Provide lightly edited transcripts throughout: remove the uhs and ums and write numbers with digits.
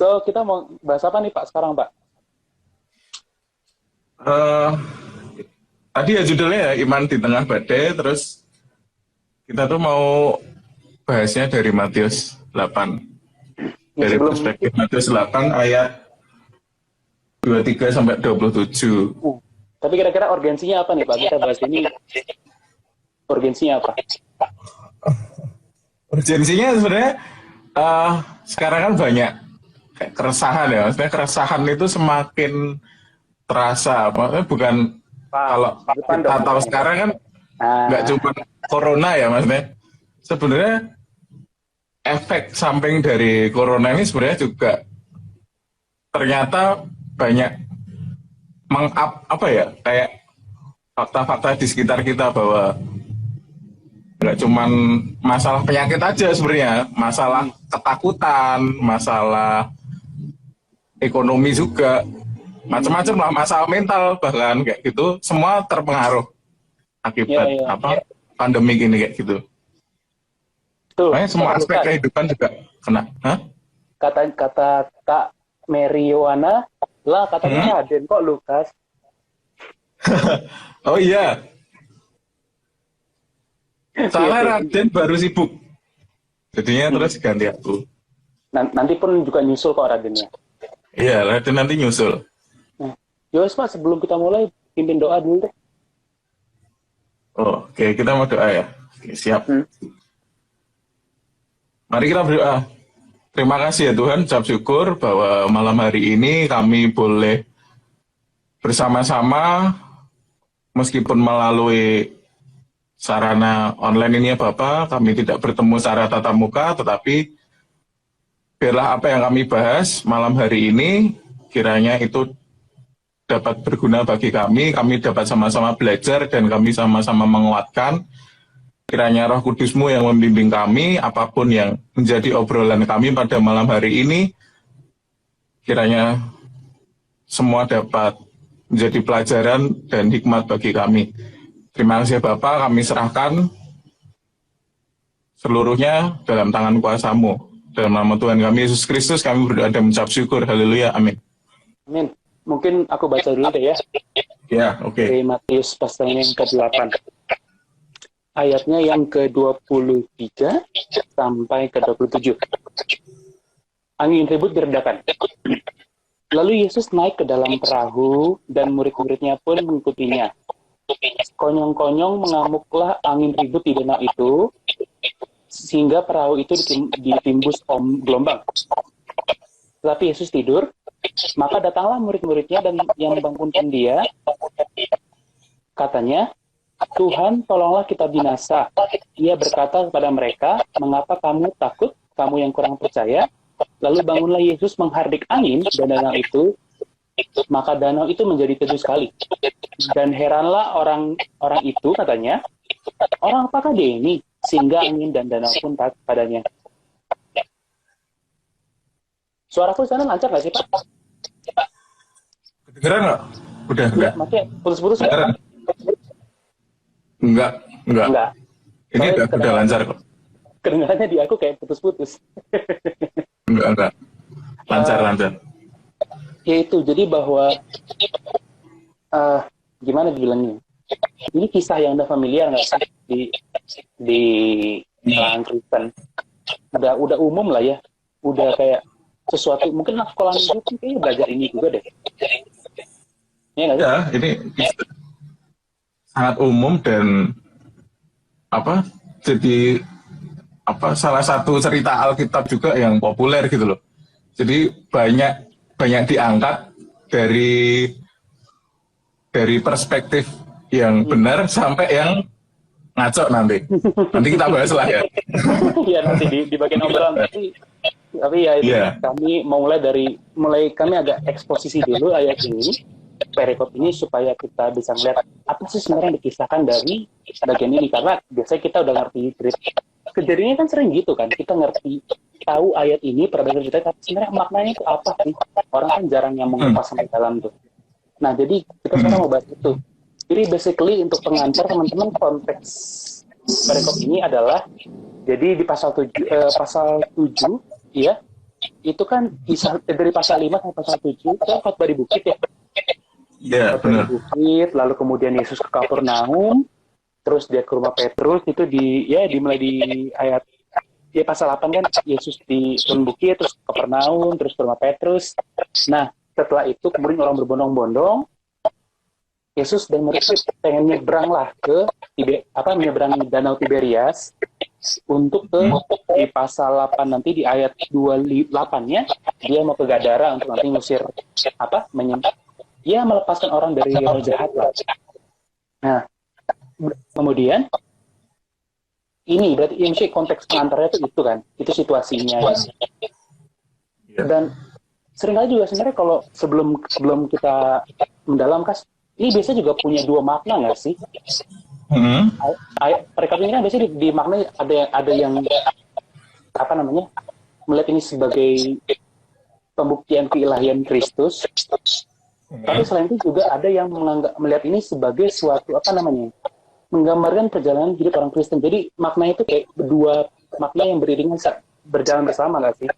So, kita mau bahas apa nih Pak sekarang Pak? Eh, Tadi ya judulnya ya Iman di Tengah Badai, terus kita tuh mau bahasnya dari Matius 8. Ya, Dari sebelum perspektif Matius 8 ayat 23 sampai 27. tapi kira-kira urgensinya apa nih Pak? Kita bahas ini urgensinya apa? Urgensinya sebenarnya sekarang kan banyak kayak keresahan ya, maksudnya keresahan itu semakin terasa. Maksudnya bukan Pak, kalau depan kita dong. tahu sekarang kan nggak Nah, cuma corona ya, maksudnya sebenarnya efek samping dari corona ini sebenarnya juga ternyata banyak apa ya, kayak fakta-fakta di sekitar kita bahwa nggak cuman masalah penyakit aja sebenarnya, masalah ketakutan, masalah ekonomi juga, macam-macam lah, masalah mental bahkan kayak gitu, semua terpengaruh ya, akibat ya. apa pandemi ini kayak gitu. Tuh, Makanya semua kata aspek Lukas, kehidupan juga kena. Hah? kata Kak Meriwana, lah katanya Raden kok Lukas. Oh iya, Iya, soalnya iya. Raden baru sibuk, jadinya terus ganti aku. Nanti pun juga nyusul kok Radennya. Iya, Raden nanti nyusul. Nah, yowes Pak, sebelum kita mulai, pimpin doa dulu deh. Oh, oke, kita mau doa ya. Oke, siap. Hmm. Mari kita berdoa. Terima kasih ya Tuhan, ucap syukur bahwa malam hari ini kami boleh bersama-sama meskipun melalui sarana online ini ya Bapak, kami tidak bertemu secara tatap muka, tetapi biarlah apa yang kami bahas malam hari ini kiranya itu dapat berguna bagi kami dapat sama-sama belajar dan kami sama-sama menguatkan. Kiranya Roh Kudus-Mu yang membimbing kami, apapun yang menjadi obrolan kami pada malam hari ini, kiranya semua dapat menjadi pelajaran dan hikmat bagi kami. Terima kasih Bapak, kami serahkan seluruhnya dalam tangan kuasa-Mu. Dalam nama Tuhan kami Yesus Kristus, kami berdoa dan mengucap syukur. Haleluya, amin. Amin. Mungkin aku baca dulu deh ya. Ya, oke. Dari Matius pasal yang ke-8. Ayatnya yang ke-23 sampai ke-27. Angin ribut diredakan. Lalu Yesus naik ke dalam perahu dan murid-muridnya pun mengikutinya. Konyong-konyong mengamuklah angin ribut di danau itu, sehingga perahu itu ditimbus gelombang. Tetapi Yesus tidur, maka datanglah murid-muridnya dan yang membangunkan dia. Katanya, Tuhan, tolonglah kita binasa. Ia berkata kepada mereka, mengapa kamu takut, kamu yang kurang percaya? Lalu bangunlah Yesus menghardik angin dan danau itu, maka danau itu menjadi teduh sekali. Dan heranlah orang itu, katanya, orang apakah dia ini? Sehingga angin dan danau pun taat padanya. Suaraku sana lancar nggak sih, Pak? Kedengeran nggak? Udah. Maksudnya putus-putus nggak? Kedengeran? Enggak. Enggak. Ini udah lancar kok. Kedengarannya di aku kayak putus-putus. Enggak. Lancar. Ya itu, jadi bahwa gimana dibilangnya? Ini kisah yang udah familiar nggak sih di kalangan Kristen? Udah umum lah ya. Udah kayak sesuatu, mungkin anak sekolah minggu kayaknya belajar ini juga deh. Ya nggak sih? Ya, ini sangat umum dan jadi salah satu cerita Alkitab juga yang populer gitu loh. Jadi banyak diangkat dari perspektif yang benar sampai yang ngaco nanti. Nanti kita bahas lah ya. Iya nanti di bagian obrolan tapi ya itu kami mau mulai kami agak eksposisi dulu ayat ini, perikop ini supaya kita bisa melihat apa sih sebenarnya yang dikisahkan dari bagian ini, karena biasanya kita udah ngerti kejadiannya kan sering gitu kan, kita ngerti tahu ayat ini perbedaan cerita, tapi sebenarnya maknanya itu apa sih, orang kan jarang yang mengupas sampai dalam tuh. Nah jadi kita sekarang mau bahas itu. Jadi basically untuk pengantar teman-teman, konteks perikop ini adalah jadi di pasal 7 ya, itu kan dari pasal 5 sampai pasal 7 itu kan khotbah di bukit ya. Iya, Khotbah di benar. bukit, lalu kemudian Yesus ke Kapernaum, terus dia ke rumah Petrus, itu dimulai di ayat pasal 8 kan, Yesus di turun bukit, terus ke Kapernaum, terus ke rumah Petrus. Nah, setelah itu kemudian orang berbondong-bondong, Yesus dan murid pengen nyebrang lah ke menyeberang Danau Tiberias untuk di pasal 8 nanti di ayat 28-nya dia mau ke Gadara untuk nanti ngusir melepaskan orang dari roh jahat lah. Nah, kemudian ini berarti konteks pengantarnya itu kan, itu situasinya. Dan seringkali juga sebenarnya kalau sebelum kita mendalam ini biasanya juga punya dua makna nggak sih? Perikop ini kan biasanya dimaknai ada yang melihat ini sebagai pembuktian keilahian Kristus. Tapi selain itu juga ada yang melihat ini sebagai suatu menggambarkan perjalanan hidup orang Kristen. Jadi makna itu kayak dua makna yang beriringan berjalan bersama nggak sih?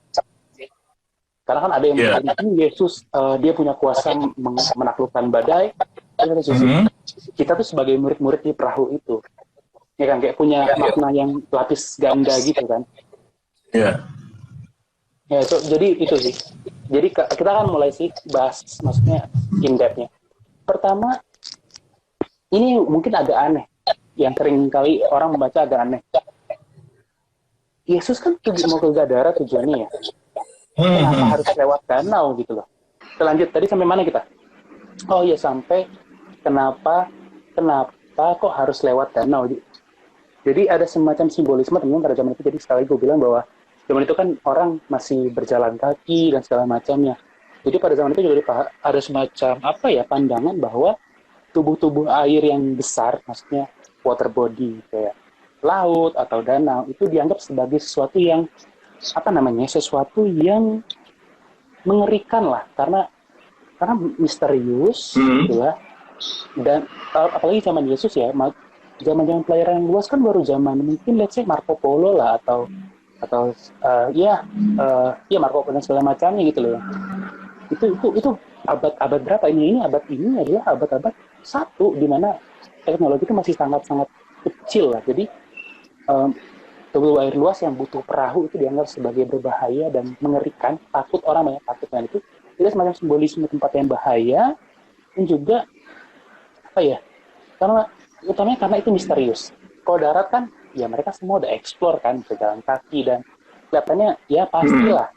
Karena kan ada yang mengatakan Yesus dia punya kuasa menaklukkan badai. Kita tuh sebagai murid-murid di perahu itu, ya kan, kayak punya makna yang lapis ganda gitu kan. Jadi itu sih. Jadi kita kan mulai sih bahas, maksudnya in depth-nya. Pertama, ini mungkin agak aneh, yang sering kali orang membaca agak aneh. Yesus kan mau ke Gadara tujuannya ya. Kenapa harus lewat danau gitu loh? Kita lanjut, tadi sampai mana kita? Oh ya, sampai kenapa kok harus lewat danau? Jadi ada semacam simbolisme teman-teman pada zaman itu. Jadi sekali gue bilang bahwa zaman itu kan orang masih berjalan kaki dan segala macamnya. Jadi pada zaman itu juga ada semacam pandangan bahwa tubuh-tubuh air yang besar, maksudnya water body kayak laut atau danau, itu dianggap sebagai sesuatu yang sesuatu yang mengerikan lah, karena misterius gitu lah. Dan apalagi zaman Yesus ya, zaman pelayaran yang luas kan baru zaman mungkin let's say Marco Polo lah atau Marco Polo dan segala macamnya gitu loh. Itu abad berapa ini abad ini adalah abad 1 di mana teknologi itu masih sangat kecil lah. Jadi tubuh air luas yang butuh perahu itu dianggap sebagai berbahaya dan mengerikan, orang banyak takut dengan itu. Itu semacam simbolisme tempat yang bahaya, dan juga karena itu misterius. Kalau darat kan ya mereka semua udah explore kan, berjalan kaki, dan kelihatannya ya pastilah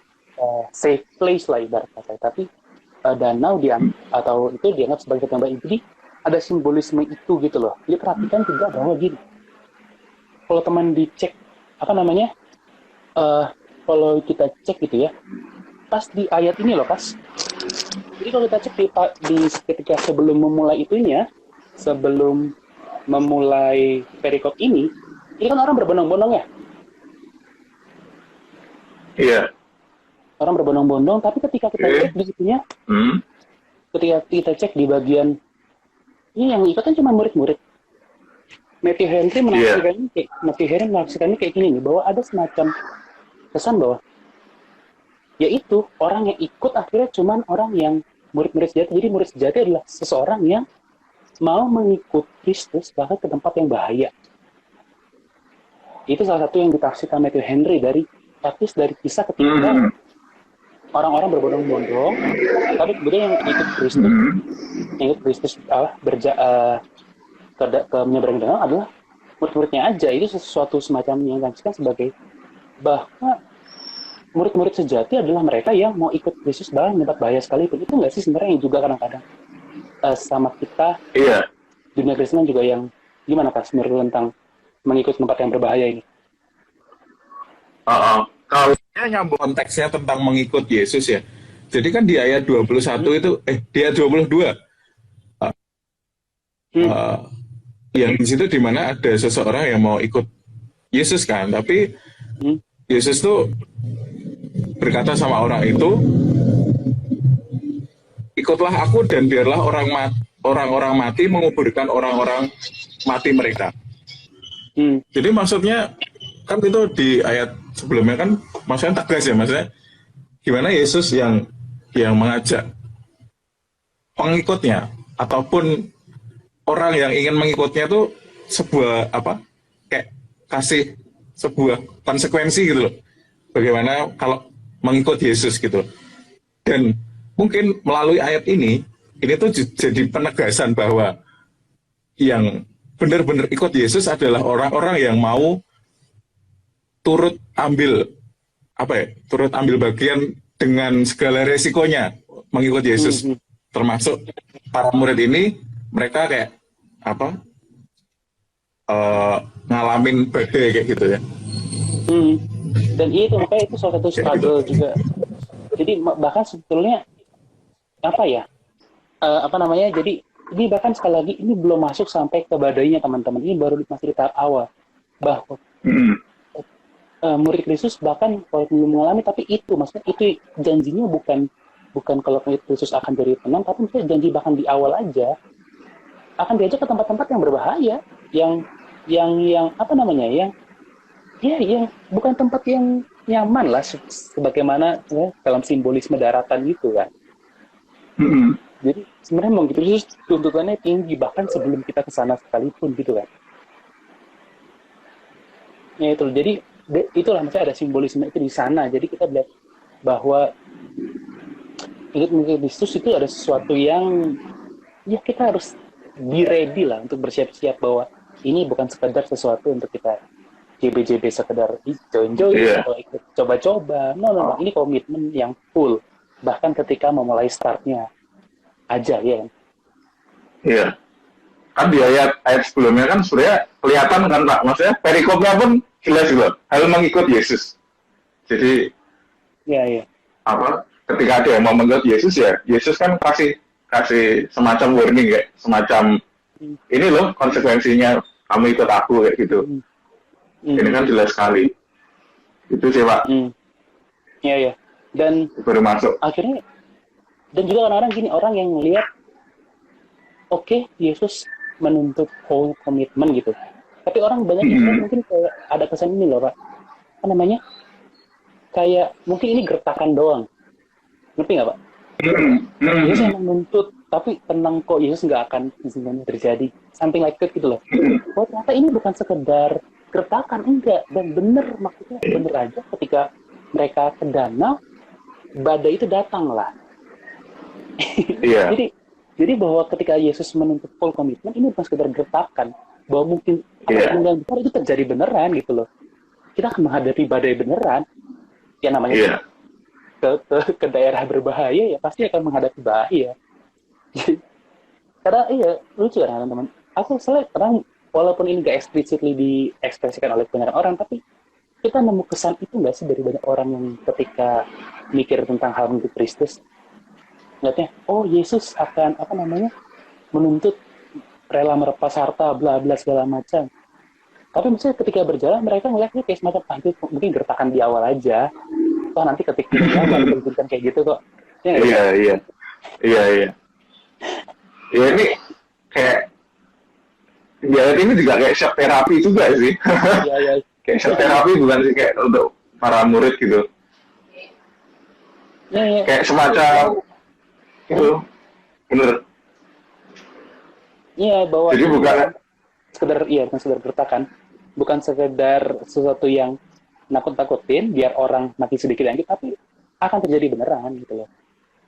safe place lah ibarat kata. Tapi danau itu dianggap sebagai tempat itu. Jadi ada simbolisme itu gitu loh. Jadi perhatikan juga bahwa gini, kalau teman dicek kalau kita cek gitu ya, pas di ayat ini loh jadi kalau kita cek di ketika sebelum memulai perikop ini kan orang berbondong-bondong ya. Iya. Orang berbondong-bondong, tapi ketika kita cek di situnya, ketika kita cek di bagian ini yang ikut kan cuma murid-murid. Matthew Henry menafsirkannya kayak gini nih, bahwa ada semacam kesan bahwa yaitu orang yang ikut akhirnya cuma orang yang murid-murid sejati. Jadi murid sejati adalah seseorang yang mau mengikut Kristus bahkan ke tempat yang bahaya. Itu salah satu yang ditafsirkan Matthew Henry dari kisah ketika orang-orang berbondong-bondong, tapi kemudian yang ikut Kristus ke menyeberang danau adalah murid-muridnya aja. Itu sesuatu semacam yang ditafsirkan sebagai bahwa murid-murid sejati adalah mereka yang mau ikut Kristus bahkan tempat bahaya sekalipun. Itu nggak sih sebenarnya yang juga kadang-kadang sama kita dunia Kristen juga yang gimana menurut tentang mengikut tempat yang berbahaya ini? Kalau nyambung konteksnya tentang mengikut Yesus ya. Jadi kan di ayat 21 itu di ayat 22 yang di situ di mana ada seseorang yang mau ikut Yesus kan, tapi Yesus tuh berkata sama orang itu, ikutlah aku dan biarlah orang-orang mati menguburkan orang-orang mati mereka. Jadi maksudnya kan itu di ayat sebelumnya kan maksudnya tegas ya, maksudnya gimana Yesus yang mengajak pengikutnya ataupun orang yang ingin mengikutnya itu sebuah apa kayak kasih sebuah konsekuensi gitu loh. Bagaimana kalau mengikut Yesus gitu. Dan mungkin melalui ayat ini tuh jadi penegasan bahwa yang benar-benar ikut Yesus adalah orang-orang yang mau turut ambil turut ambil bagian dengan segala resikonya mengikut Yesus. Termasuk para murid ini, mereka kayak ngalamin badai kayak gitu ya. Dan itu makanya itu salah satu struggle juga. Jadi bahkan sebetulnya jadi ini bahkan sekali lagi ini belum masuk sampai ke badainya teman-teman, ini baru masih di tahap awal bahwa murid Kristus bahkan kalau belum mengalami, tapi itu maksudnya itu janjinya bukan kalau murid Kristus akan jadi tenang, tapi misalnya janji bahkan di awal aja akan diajak ke tempat-tempat yang berbahaya, yang bukan tempat yang nyaman lah, sebagaimana dalam simbolisme daratan gitu kan. Jadi sebenarnya memang gitu, terus tuntutannya tinggi bahkan sebelum kita ke sana sekalipun gitu kan. Ya itu, jadi itulah maksudnya ada simbolisme itu di sana. Jadi kita lihat bahwa ikut mengikuti Kristus itu ada sesuatu yang ya kita harus be ready lah untuk bersiap-siap bahwa ini bukan sekedar sesuatu untuk kita JB sekedar join-join atau ikut coba-coba. No. Ini komitmen yang full. Bahkan ketika memulai startnya aja ya kan. Iya. Kan di ayat sebelumnya kan sebenarnya kelihatan kan Pak, maksudnya perikopnya pun jelas gitu. Hal mengikut Yesus. Jadi ketika ada yang mau mengikut Yesus ya, Yesus kan kasih semacam warning kayak semacam ini loh konsekuensinya kamu ikut aku kayak gitu. Ini kan jelas sekali. Itu sih Pak. Iya. Dan baru masuk. Akhirnya dan juga kadang-kadang gini, orang yang melihat oke, Yesus menuntut whole komitmen gitu. Tapi orang banyak yang mungkin kayak ada kesan ini loh Pak. Apa namanya? Kayak mungkin ini gertakan doang. Ngerti nggak Pak? Yesus yang menuntut, tapi tenang kok, Yesus nggak akan izinkan terjadi. Something like that gitu loh. Oh ternyata ini bukan sekedar gertakan, enggak. Dan maksudnya bener aja ketika mereka ke danau, badai itu datang lah. Iya. Jadi bahwa ketika Yesus menuntut full komitmen, ini bukan sekedar gertakan, bahwa mungkin kemungkinan besar itu terjadi beneran gitu loh. Kita akan menghadapi badai beneran, ya namanya ke daerah berbahaya ya pasti akan menghadapi bahaya. Karena lucu kan teman-teman. Aku selalu kadang walaupun ini gak explicitly diekspresikan oleh kebanyakan orang, tapi kita nemu kesan itu nggak sih dari banyak orang yang ketika mikir tentang hal mengikut Kristus, ngeliatnya, oh Yesus akan menuntut rela merepas harta, bla bla segala macam. Tapi misalnya ketika berjalan mereka ngeliatnya kayak semacam mungkin gertakan di awal aja. Toh nanti ketika dia menunjukkan kayak gitu kok. Iya. Ya ini kayak ini juga kayak shock terapi juga sih. Iya. Kayak shock terapi bukan sih kayak untuk para murid gitu. Iya. Kayak semacam itu bener. Iya bahwa jadi bukan sekedar gertakan, bukan sekedar sesuatu yang nakut-nakutin biar orang makin sedikit yang tapi akan terjadi beneran gitu loh,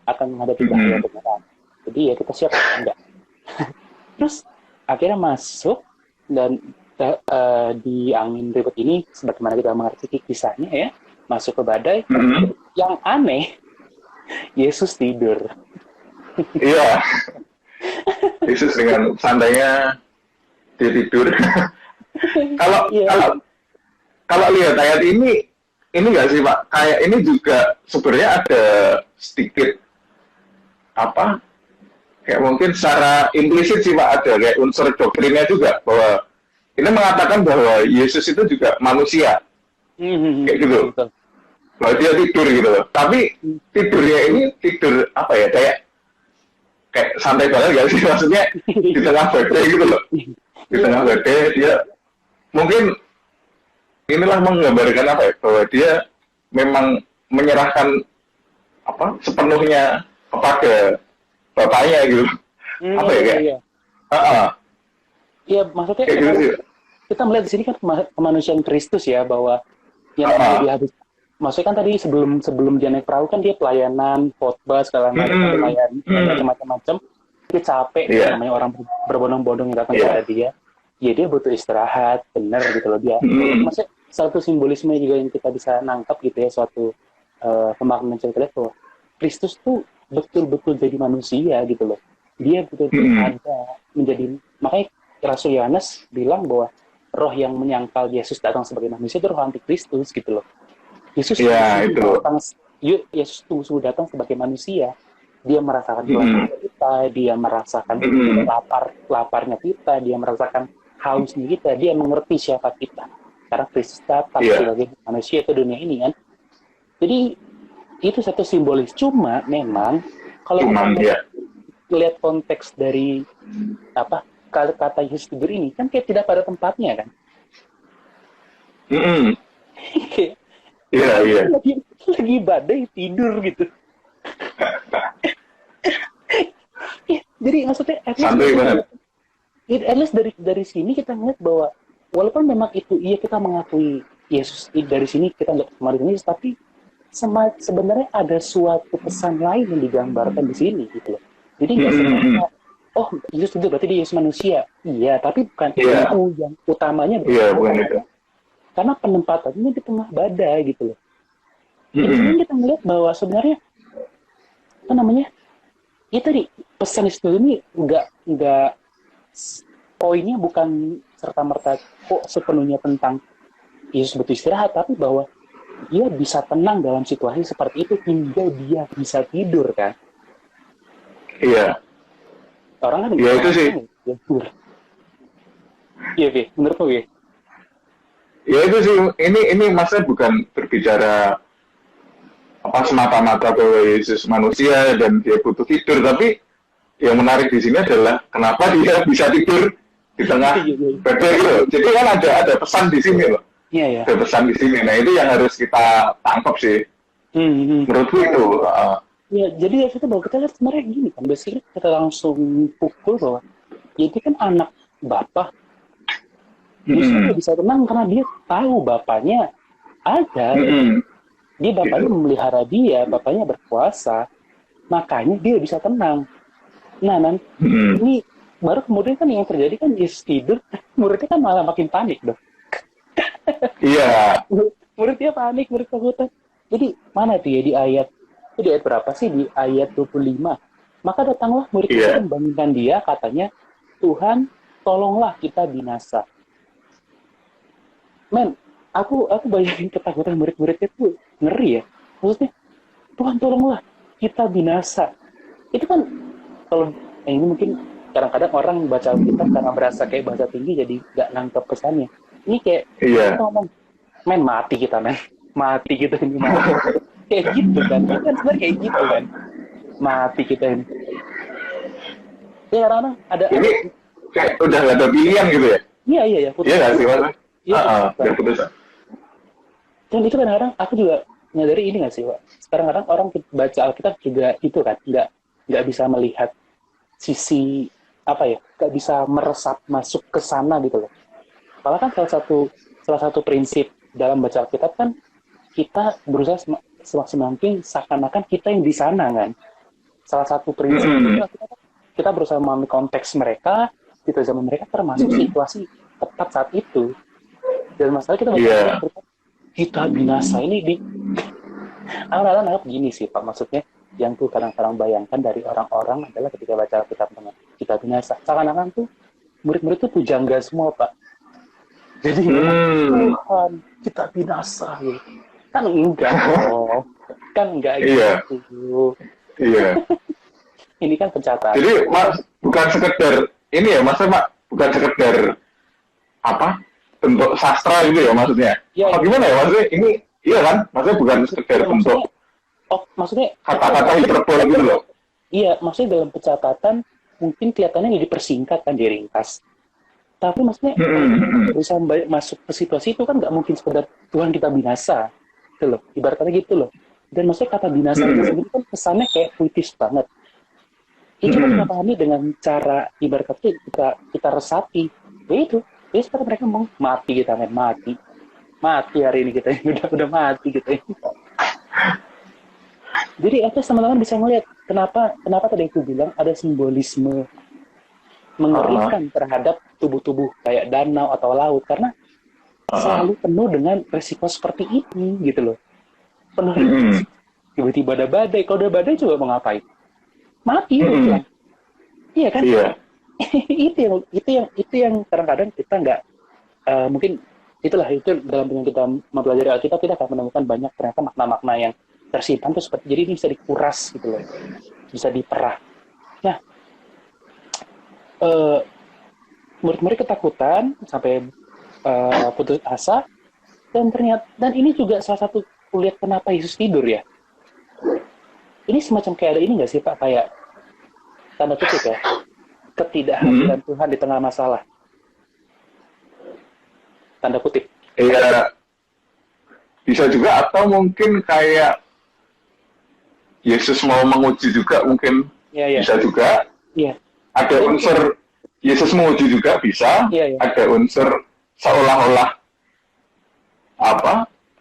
akan menghadapi bahaya beneran. Jadi ya kita siap enggak. Terus akhirnya masuk dan di angin ribut ini sebagaimana kita mengerti kisahnya ya, masuk ke badai. Yang aneh Yesus tidur. Iya. Yesus dengan santainya dia tidur. Kalau lihat ayat ini nggak sih Pak? Kayak ini juga sebenarnya ada sedikit kayak mungkin secara implisit sih Pak, ada kayak unsur doktrinnya juga bahwa ini mengatakan bahwa Yesus itu juga manusia. Kayak gitu. Bahwa dia tidur gitu loh. Tapi tidurnya ini tidur kayak santai banget gak sih, maksudnya di tengah badai gitu loh. Di tengah badai dia mungkin inilah menggambarkan bahwa dia memang menyerahkan sepenuhnya kepada bapaknya gitu. Apa ya kayak? Iya. Iya, maksudnya Kayak gitu sih. kita melihat di sini kan kemanusiaan Kristus ya, bahwa yang namanya dia habis, maksudnya kan tadi sebelum dia naik perahu kan dia pelayanan, khotbah segala macam, macam-macam. Dia capek, namanya orang berbondong-bondong yang datang kepada dia. Ya dia butuh istirahat, benar gitu loh dia. Maksudnya satu simbolisme juga yang kita bisa nangkap gitu ya, suatu pemaknaan cerita bahwa Kristus tuh betul-betul jadi manusia gitu loh. Dia betul-betul ada menjadi, makanya Rasul Yohanes bilang bahwa roh yang menyangkal Yesus datang sebagai manusia itu roh antikristus gitu loh. Yesus sungguh datang sebagai manusia. Dia merasakan kelaparan kita, dia merasakan laparnya kita, dia merasakan hausnya kita, dia mengerti siapa kita. Karena Kristus datang sebagai manusia ke dunia ini kan. Jadi itu satu simbolis. Cuma memang kalau kita lihat konteks dari kata Yesus tidur ini kan kayak tidak pada tempatnya kan. Iya. Lagi badai tidur gitu. Jadi maksudnya at least dari sini kita ngeliat bahwa walaupun memang itu kita mengakui Yesus dari sini kita nggak kemarin Yesus, tapi sebenarnya ada suatu pesan lain yang digambarkan di sini gitu loh. Jadi nggak sebenarnya Yesus itu berarti dia Yesus manusia. Iya, tapi bukan itu yang utamanya. Bukan itu. Karena penempatannya di tengah badai gitu loh. Jadi sini kita melihat bahwa sebenarnya tadi pesan Yesus ini nggak poinnya bukan serta-merta sepenuhnya tentang Yesus butuh istirahat, tapi bahwa dia bisa tenang dalam situasi seperti itu hingga dia bisa tidur kan. Iya. Orang kan itu sih. Iya, Vi. Menurut lo, Vi? Ya itu sih. Ini maksudnya bukan berbicara semata-mata bahwa Yesus manusia dan dia butuh tidur, tapi yang menarik di sini adalah kenapa dia bisa tidur di tengah badai gitu. Jadi kan ada pesan di sini loh. Iya. Ada pesan di sini. Nah itu yang harus kita tangkap sih. Menurutku itu. Ya, jadi kita bahwa kita lihat sebenarnya gini kan, biasanya kita langsung pukul bahwa jadi kan anak bapak dia bisa tenang karena dia tahu bapaknya ada, dia bapaknya memelihara dia, bapaknya berkuasa, makanya dia bisa tenang. Nah, ini baru kemudian kan yang terjadi kan Yesus tidur, muridnya kan malah makin panik dong. Iya. Muridnya panik, murid takutan. Jadi mana tuh ya di ayat berapa sih? Di ayat 25. Maka datanglah murid itu membangunkan dia, katanya, Tuhan, tolonglah kita binasa. Men, aku bayangin ketakutan murid-muridnya itu ngeri ya. Maksudnya, Tuhan tolonglah kita binasa. Itu kan, kalau ini mungkin kadang-kadang orang baca Alkitab karena berasa kayak bahasa tinggi jadi nggak nangkep pesannya. Ini kayak, kita ngomong, men mati kita, men. Mati kita ini, mati. Kayak gitu kan sebenarnya kayak gitu kan, mati kita ini. Ya karena ada ini kayak udah gak ada pilihan gitu ya. Iya putus. Iya nggak sih mas? Iya putus. Dan itu kadang-kadang aku juga nyadari ini nggak sih Pak, kadang-kadang orang baca Alkitab juga itu kan nggak bisa melihat sisi nggak bisa meresap masuk ke sana gitu loh. Padahal kan salah satu prinsip dalam baca Alkitab kan kita berusaha semaksimal mungkin seakan-akan kita yang di sana kan. Salah satu prinsip itu kita berusaha memahami konteks mereka, situasi zaman mereka termasuk situasi tepat saat itu. Dan masalah kita kita binasa ini di awal-awal nangkep gini sih Pak, maksudnya yang tuh kadang-kadang bayangkan dari orang-orang adalah ketika baca Alkitab dengan kita binasa, seakan-akan tuh murid-murid tuh pujangga semua Pak. Jadi Tuhan kita binasa gitu. Kan enggak gitu. Iya. Ini kan pencatatan. Jadi mas bukan sekedar ini ya mas, bukan sekedar bentuk sastra gitu ya maksudnya. Gimana ya maksudnya ini kan maksudnya bukan sekedar bentuk. Maksudnya kata-kata hiperbol gitu loh. Iya, maksudnya dalam pencatatan mungkin kelihatannya dipersingkat kan, diringkas. Tapi maksudnya bisa masuk ke situasi itu kan nggak mungkin sekedar Tuhan kita binasa. Gitu loh, ibaratnya gitu loh. Dan maksudnya kata binasa itu sendiri kan kesannya kayak puitis banget. Ya coba kita pahami dengan cara ibarat kata kita resapi. Ya itu. Ya sekarang mereka ngomong mati kita men, mati hari ini kita udah mati gitu ya. Jadi teman-teman bisa ngeliat kenapa tadi aku bilang ada simbolisme mengerikan terhadap tubuh-tubuh kayak danau atau laut karena selalu penuh dengan resiko seperti ini gitu loh. Penuh dengan tiba-tiba ada badai. Kalau ada badai coba mau ngapain? Mati ya. Iya kan? Iya. itu yang kadang-kadang kita nggak mungkin itu dalam dengan kita mempelajari Alkitab kita akan menemukan banyak ternyata makna-makna yang tersimpan tuh seperti jadi ini bisa dikuras gitu loh, bisa diperah. Nah, murid-murid ketakutan sampai putus asa dan ini juga salah satu kulihat kenapa Yesus tidur ya. Ini semacam kayak ada ini nggak sih Pak, kayak tanda kutip ya, ketidakhadiran Tuhan di tengah masalah. Tanda kutip. Iya, bisa juga atau mungkin kayak Yesus mau menguji juga mungkin bisa juga. Iya. Ada unsur Yesus menguji juga bisa. Ada unsur seolah-olah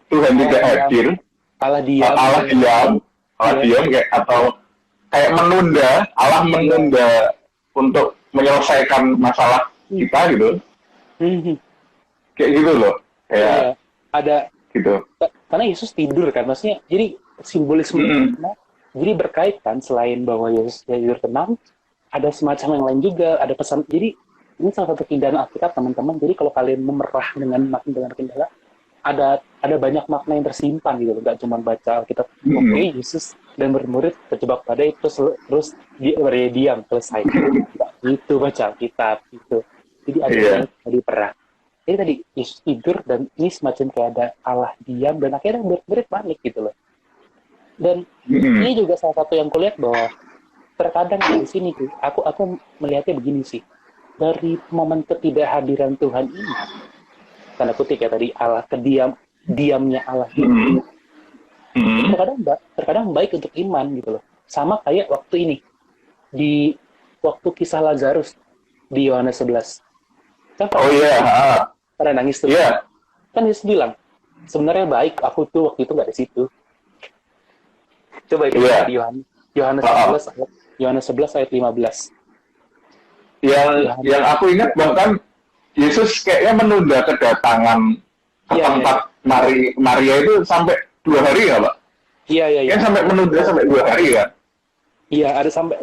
Tuhan tidak hadir. Allah diam. Allah diam kayak atau kayak menunda, Allah menunda untuk menyelesaikan masalah kita gitu. Kayak gitu loh. Kayak ada gitu. Karena Yesus tidur kan, maksudnya jadi simbolisme jadi berkaitan selain bahwa Yesus tidur tenang, ada semacam yang lain juga, ada pesan. Jadi ini salah satu keindahan Alkitab teman-teman. Jadi kalau kalian memerah dengan makin dalam ada banyak makna yang tersimpan gitu, nggak cuma baca Alkitab. Oke, Yesus dan murid-murid terjebak badai terus dia diam selesai. Itu baca Alkitab itu. Jadi ada yang tadi perah. Jadi tadi Yesus tidur dan ini semacam kayak ada Allah diam dan akhirnya murid-murid panik gitu loh. Dan ini juga salah satu yang kulihat bahwa terkadang di sini tuh aku melihatnya begini sih, dari momen ketidakhadiran Tuhan ini tanda kutip ya tadi Allah diamnya Allah itu terkadang baik untuk iman gitu loh, sama kayak waktu ini di waktu kisah Lazarus di Yohanes 11 kan pada nangis tuh kan Yesus bilang sebenarnya baik aku tuh waktu itu nggak di situ. Coba itu di Yohanes 11 ayat 15. Yang aku ingat bahkan Yesus kayaknya menunda kedatangan ke tempat Maria itu sampai 2 hari ya Pak? Iya. Kan sampai menunda sampai 2 hari kan? Iya, ada sampai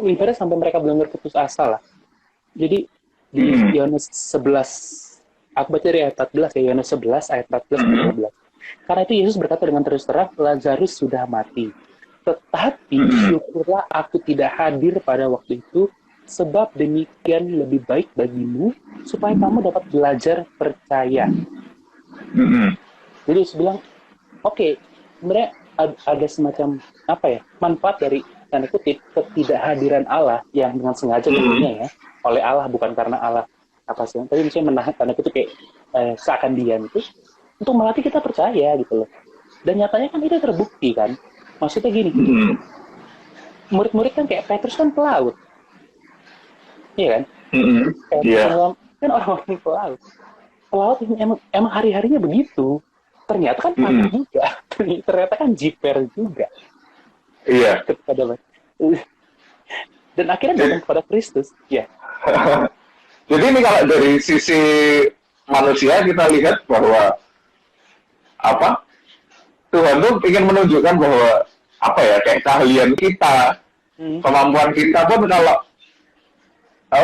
mereka benar-benar putus asa lah. Jadi di Yohanes 11, aku baca dari ayat 14 ya, Yohanes 11 ayat 14 15. Karena itu Yesus berkata dengan terus terang, Lazarus sudah mati. Tetapi syukurlah aku tidak hadir pada waktu itu, sebab demikian lebih baik bagimu, supaya kamu dapat belajar percaya. Jadi Yesus bilang, oke, sebenarnya ada semacam manfaat dari tanda kutip ketidakhadiran Allah yang dengan sengaja tentunya ya, oleh Allah, bukan karena Allah tapi misalnya menahan tanda kutip kayak seakan diam itu untuk melatih kita percaya gitu loh. Dan nyatanya kan itu terbukti kan. Maksudnya gini, murid-murid kan kayak Petrus kan pelaut, iya kan? Kan orang-orang pelaut emang hari-harinya begitu. Ternyata kan panik juga, ternyata kan jiper juga. Iya. Dan akhirnya datang kepada Kristus, ya. Jadi ini kalau dari sisi manusia kita lihat bahwa Tuhan tuh ingin menunjukkan bahwa kayak keahlian kita, kemampuan kita pun kalau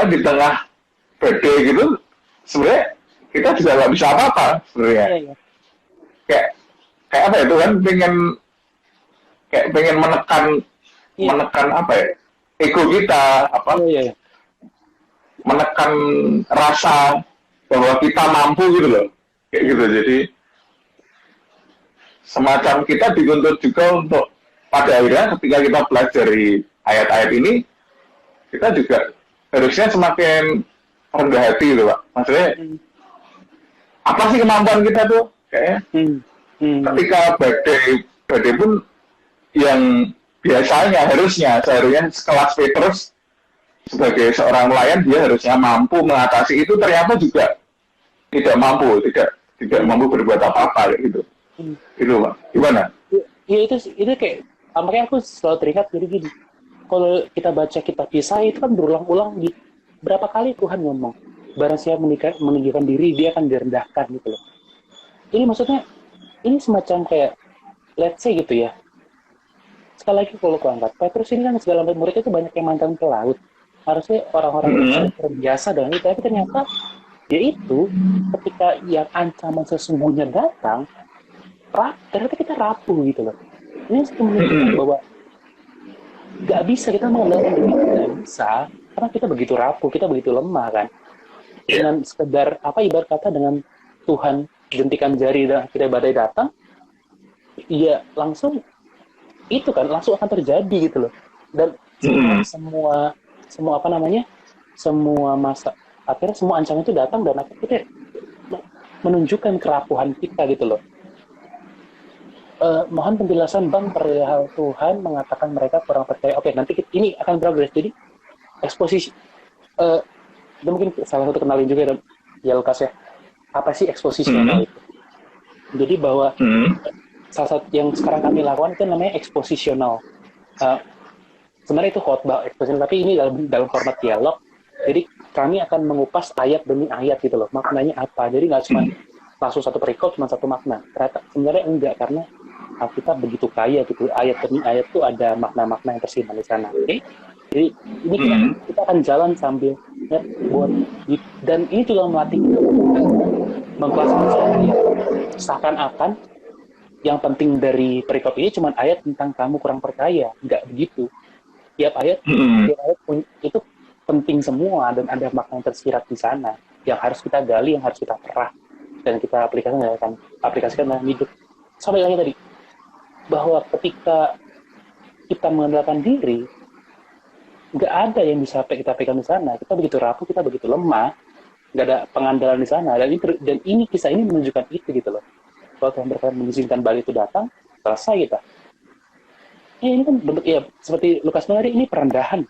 di tengah badai gitu, sebenarnya kita juga nggak bisa apa-apa sebenarnya. Iya. Kayak apa ya, Tuhan pengen menekan ego kita, menekan rasa bahwa kita mampu gitu loh, kayak gitu. Jadi semacam kita dituntut juga untuk pada akhirnya ketika kita belajar di ayat-ayat ini, kita juga harusnya semakin rendah hati gitu Pak. Maksudnya apa sih kemampuan kita tuh kayaknya ketika badai pun yang biasanya seharusnya sekelas Petrus sebagai seorang pelayan dia harusnya mampu mengatasi itu, ternyata juga tidak mampu berbuat apa-apa gitu. Itu Pak. Gimana? Ya itu kayak makanya aku selalu teringat jadi gini. Kalau kita baca kitab Yesaya itu kan berulang-ulang di berapa kali Tuhan ngomong, barang siapa meninggikan diri dia akan direndahkan gitu loh. Ini maksudnya ini semacam kayak let's say gitu ya. Sekali lagi kalau aku angkat, Petrus ini kan segala murid itu banyak yang mantan ke laut. Harusnya orang-orang yang sudah terbiasa dengan itu, tapi ternyata yaitu ketika yang ancaman sesungguhnya datang, ternyata kita rapuh gitu loh. Ini menunjukkan bahwa nggak bisa kita mengandalkan diri, nggak bisa, karena kita begitu rapuh, kita begitu lemah kan. Dengan sekedar ibarat kata dengan Tuhan jentikan jari dan akhirnya badai datang, ya langsung akan terjadi gitu loh. Dan semua masa akhirnya semua ancaman itu datang dan akhirnya menunjukkan kerapuhan kita gitu loh. Mohon penjelasan Bang perihal Tuhan mengatakan mereka kurang percaya. Oke, nanti ini akan progres. Jadi eksposisi itu mungkin salah satu kenalin juga ya Lukas ya. Apa sih eksposisional itu? Jadi bahwa salah satu yang sekarang kami lakukan itu namanya eksposisional. Sebenarnya itu khotbah eksposisional, tapi ini dalam format dialog. Jadi kami akan mengupas ayat demi ayat gitu loh. Maknanya apa? Jadi nggak cuma langsung satu perikop cuma satu makna. Ternyata sebenarnya enggak, karena kita begitu kaya gitu. Ayat demi ayat itu ada makna-makna yang tersimpan di sana. Oke? Jadi ini kita akan jalan sambil dan ini juga melatih kita mengklasifikasi seakan-akan yang penting dari perikop ini cuma ayat tentang kamu kurang percaya. Enggak begitu. Tiap ayat itu penting semua dan ada makna yang tersirat di sana yang harus kita gali, yang harus kita perah dan kita aplikasikan dalam hidup. Sampai lagi tadi bahwa ketika kita mengandalkan diri, nggak ada yang bisa kita pegang di sana. Kita begitu rapuh, kita begitu lemah, nggak ada pengandalan di sana. Dan ini kisah ini menunjukkan itu gitu loh. Kalau Tuhan berkenan mengizinkan badai itu datang, selesai kita. Ini kan bentuk seperti Lukas bilang tadi, ini perendahan.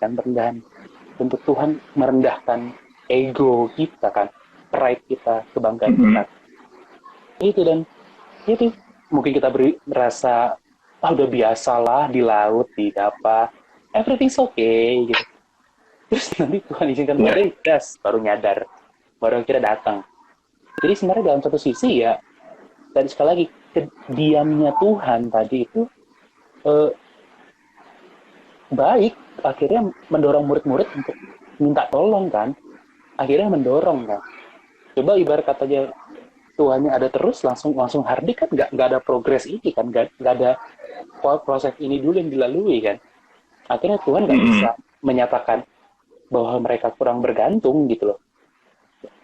Bentuk Tuhan merendahkan ego kita kan, pride kita, kebanggaan kita. Itu dan itu mungkin kita merasa udah biasalah di laut, di apa, everything's okay gitu. Terus nanti Tuhan izinkan badai, baru nyadar, baru kira datang. Jadi sebenarnya dalam satu sisi ya, dan sekali lagi diamnya Tuhan tadi itu baik, akhirnya mendorong murid-murid untuk minta tolong kan, akhirnya mendorong kan. Coba ibarat katanya Tuhannya ada terus langsung hardik kan, nggak ada progres ini kan, nggak ada proses ini dulu yang dilalui kan. Akhirnya Tuhan nggak bisa menyatakan bahwa mereka kurang bergantung gitu loh,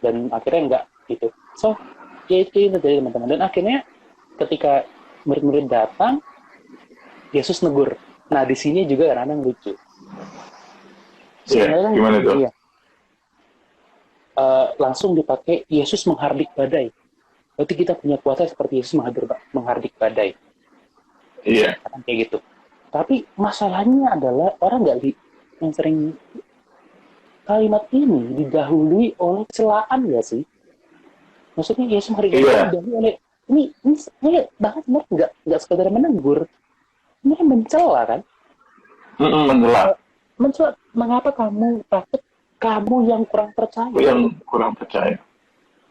dan akhirnya nggak gitu. So ya itu terjadi teman-teman, dan akhirnya ketika murid-murid datang, Yesus negur. Nah di sini juga kadang lucu. Sebenarnya gimana tuh? Iya. Langsung dipakai Yesus menghardik badai. Berarti kita punya kuasa seperti Yesus menghardik badai. Iya. Kayak gitu. Tapi masalahnya adalah orang yang sering kalimat ini didahului oleh celaan nggak sih? Maksudnya Yesus menghardik badai didahului oleh ini bahkan nggak sekedar menegur, ini kan mencela kan? Mencela. Mengapa kamu takut? Kamu yang kurang percaya. Yang kurang percaya.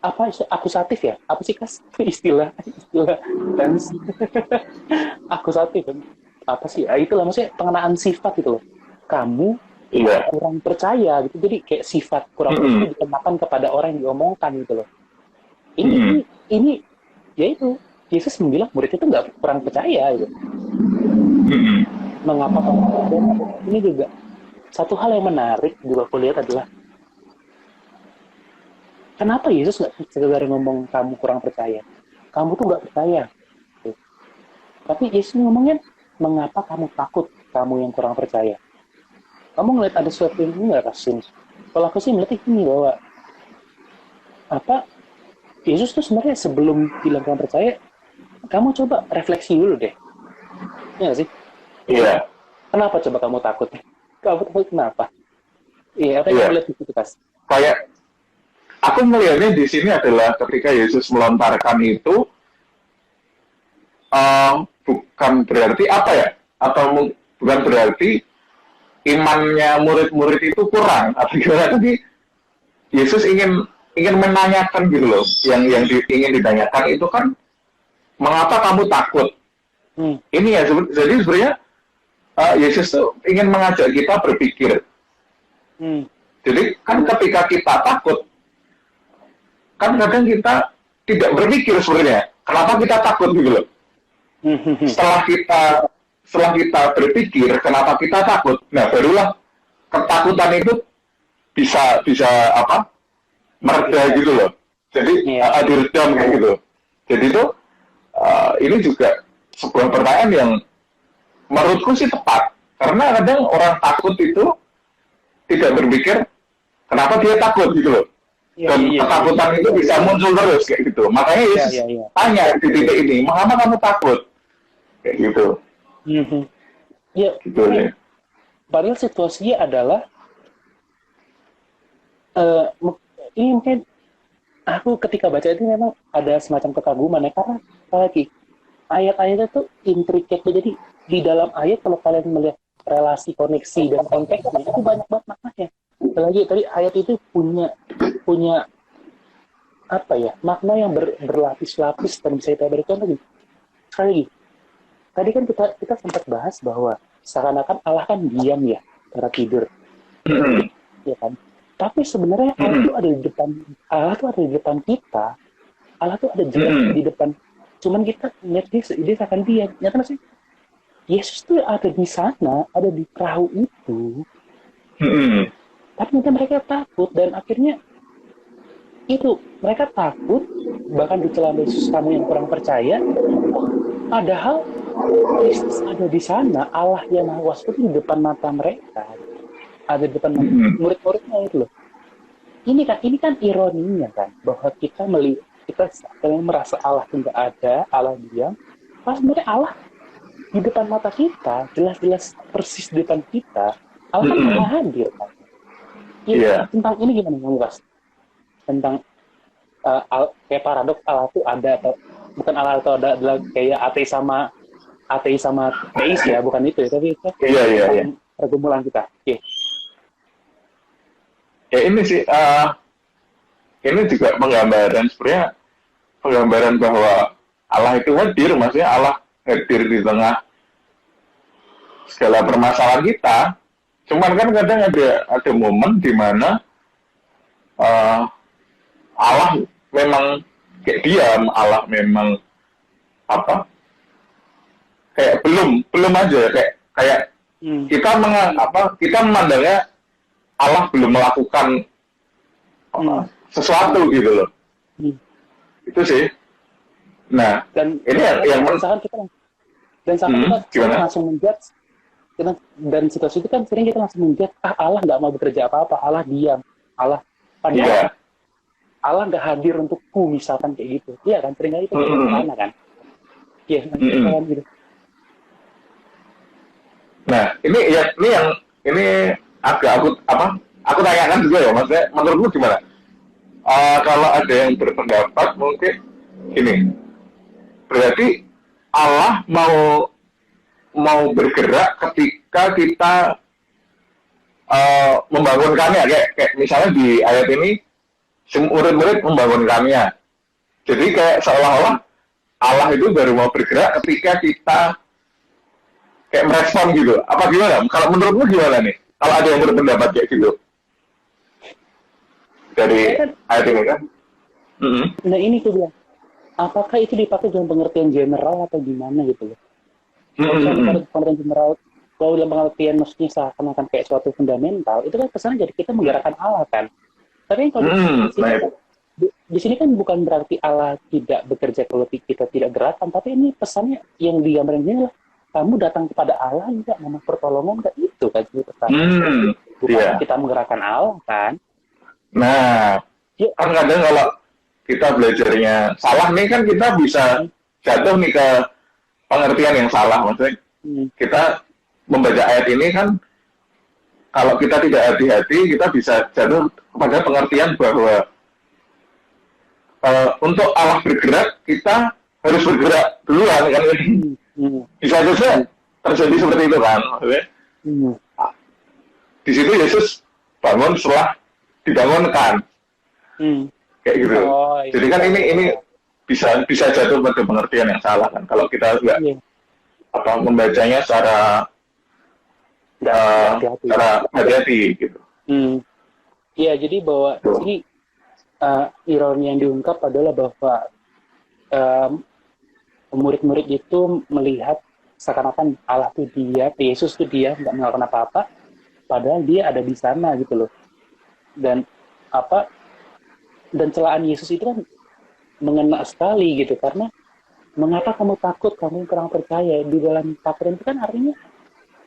Apa akusatif ya? Apa sih istilah dan akusatif kan? Apa sih? Itulah maksudnya pengenaan sifat gitu loh. Kamu kurang percaya gitu. Jadi kayak sifat kurang percaya dikenakan kepada orang yang diomongkan gitu loh. Ini yaitu Yesus bilang murid itu nggak kurang percaya gitu. Mengapa kamu percaya? Ini juga satu hal yang menarik juga aku lihat adalah kenapa Yesus nggak sekedar ngomong kamu kurang percaya, kamu tuh nggak percaya, gitu. Tapi Yesus ngomongnya mengapa kamu takut, kamu yang kurang percaya. Kamu ngeliat ada sesuatu yang nggak kasih? Kalau aku sih melihat ini bahwa Yesus tuh sebenarnya sebelum bilang kurang percaya, kamu coba refleksi dulu deh, ya nggak sih? Iya. Kenapa coba kamu takut? Kamu takut kenapa? Iya, apa yang Iya. kamu lihat di situ, Kas? Kayak aku melihatnya di sini adalah ketika Yesus melontarkan itu bukan berarti apa ya? Atau bukan berarti imannya murid-murid itu kurang atau gimana? Tapi Yesus ingin menanyakan gitu loh. Yang ingin ditanyakan itu kan mengapa kamu takut? Ini ya jadi sebenarnya Yesus tuh ingin mengajak kita berpikir. Jadi kan ketika kita takut, kan kadang kita tidak berpikir sebenarnya kenapa kita takut gitu loh. Setelah kita berpikir kenapa kita takut, nah barulah ketakutan itu bisa apa mereda gitu loh. Jadi diredam kayak gitu. Jadi itu ini juga sebuah pertanyaan yang menurutku sih tepat, karena kadang orang takut itu tidak berpikir kenapa dia takut gitu loh. Dan ketakutan itu bisa muncul terus kayak gitu. Makanya Yesus tanya di titik ini, mengapa kamu takut? Kayak gitu. Iya. Gitu ya. Padahal situasinya adalah ini mungkin aku ketika baca itu memang ada semacam kekaguman ya, karena lagi ayat-ayatnya tuh intricate. Jadi di dalam ayat kalau kalian melihat relasi, koneksi, dan konteksnya itu banyak banget maknanya. Lagi tadi ayat itu punya apa ya, makna yang berlapis-lapis dan bisa kita berikan lagi. Sekali lagi, tadi kan kita sempat bahas bahwa seakan-akan Allah kan diam ya, cara tidur, ya kan? Tapi sebenarnya Allah tuh ada di depan kita. Allah tuh ada di depan. Cuman kita lihat dia akan diam. Nyata sih, Yesus tuh ada di sana, ada di perahu itu. Tapi nanti mereka takut, dan akhirnya itu mereka takut, bahkan dicela Yesus, kamu yang kurang percaya. Padahal Yesus ada di sana, Allah yang Maha Kuasa itu di depan mata mereka, ada di depan murid-muridnya itu loh. Ini kan ironinya kan, bahwa kita merasa Allah itu nggak ada, Allah diam. Pas sebenarnya Allah di depan mata kita, jelas-jelas persis di depan kita, Allah kan maha hadir kan. Tentang ini gimana kamu, Kas? Tentang kayak paradok Allah itu ada atau bukan, Allah itu ada adalah kayak ateis sama teis ya, bukan itu ya, tapi itu pergumulan kita. Ya ini sih ini juga penggambaran bahwa Allah itu hadir, maksudnya Allah hadir di tengah segala permasalahan kita. Cuman kan kadang ada momen di mana Allah memang kayak diam, Allah memang kayak belum aja, kayak kita memandangnya Allah belum melakukan sesuatu gitu loh. Itu sih. Nah, dan ini yang kita langsung menjudge. Dan situasi itu kan sering kita langsung menjudge, Allah nggak mau bekerja apa-apa, Allah diam, Allah padahal Allah nggak hadir untukku, misalkan kayak gitu. Iya kan, seringkali itu mana kan? Iya, gitu. Nah, ini agak aku tanyakan juga ya, maksudnya menurutmu gimana? Kalau ada yang berpendapat mungkin ini berarti Allah mau bergerak ketika kita membangunkannya, kayak misalnya di ayat ini murid-murid membangunkannya. Jadi kayak seolah-olah Allah itu baru mau bergerak ketika kita kayak merespon gitu. Apa gimana? Kalau menurutmu gimana nih? Kalau ada yang berpendapat kayak gitu dari ayat ini kan? Nah ini tuh bilang, apakah itu dipakai dalam pengertian general atau gimana gitu loh? Pengertian general, kalau dalam pengertian maksudnya seakan-akan kayak suatu fundamental, itu kan kesannya jadi kita menggerakkan Allah kan. Tapi kalau di sini kan bukan berarti Allah tidak bekerja kalau kita tidak gerakan, tapi ini pesannya yang digambarkan ini adalah kamu datang kepada Allah enggak, memohon pertolongan enggak, itu kan pesan. Bukan kita menggerakkan Allah kan. Nah, kan kadang kalau kita belajarnya salah nih kan kita bisa jatuh nih ke pengertian yang salah. Maksudnya kita membaca ayat ini kan, kalau kita tidak hati-hati, kita bisa jatuh pada pengertian bahwa untuk Allah bergerak, kita harus bergerak duluan kan. Bisa saja terjadi seperti itu kan. Di situ Yesus bangun setelah dibangunkan. Kayak gitu. Iya. Jadi kan ini bisa jatuh pada pengertian yang salah kan kalau kita nggak membacanya secara hati-hati gitu. Iya, jadi bahwa ini ironi yang diungkap adalah bahwa murid-murid itu melihat seakan-akan Allah itu dia, Yesus itu dia, nggak melakukan apa-apa, padahal dia ada di sana gitu loh. Dan celaan Yesus itu kan mengena sekali gitu, karena mengapa kamu takut, kamu kurang percaya. Di dalam takut itu kan artinya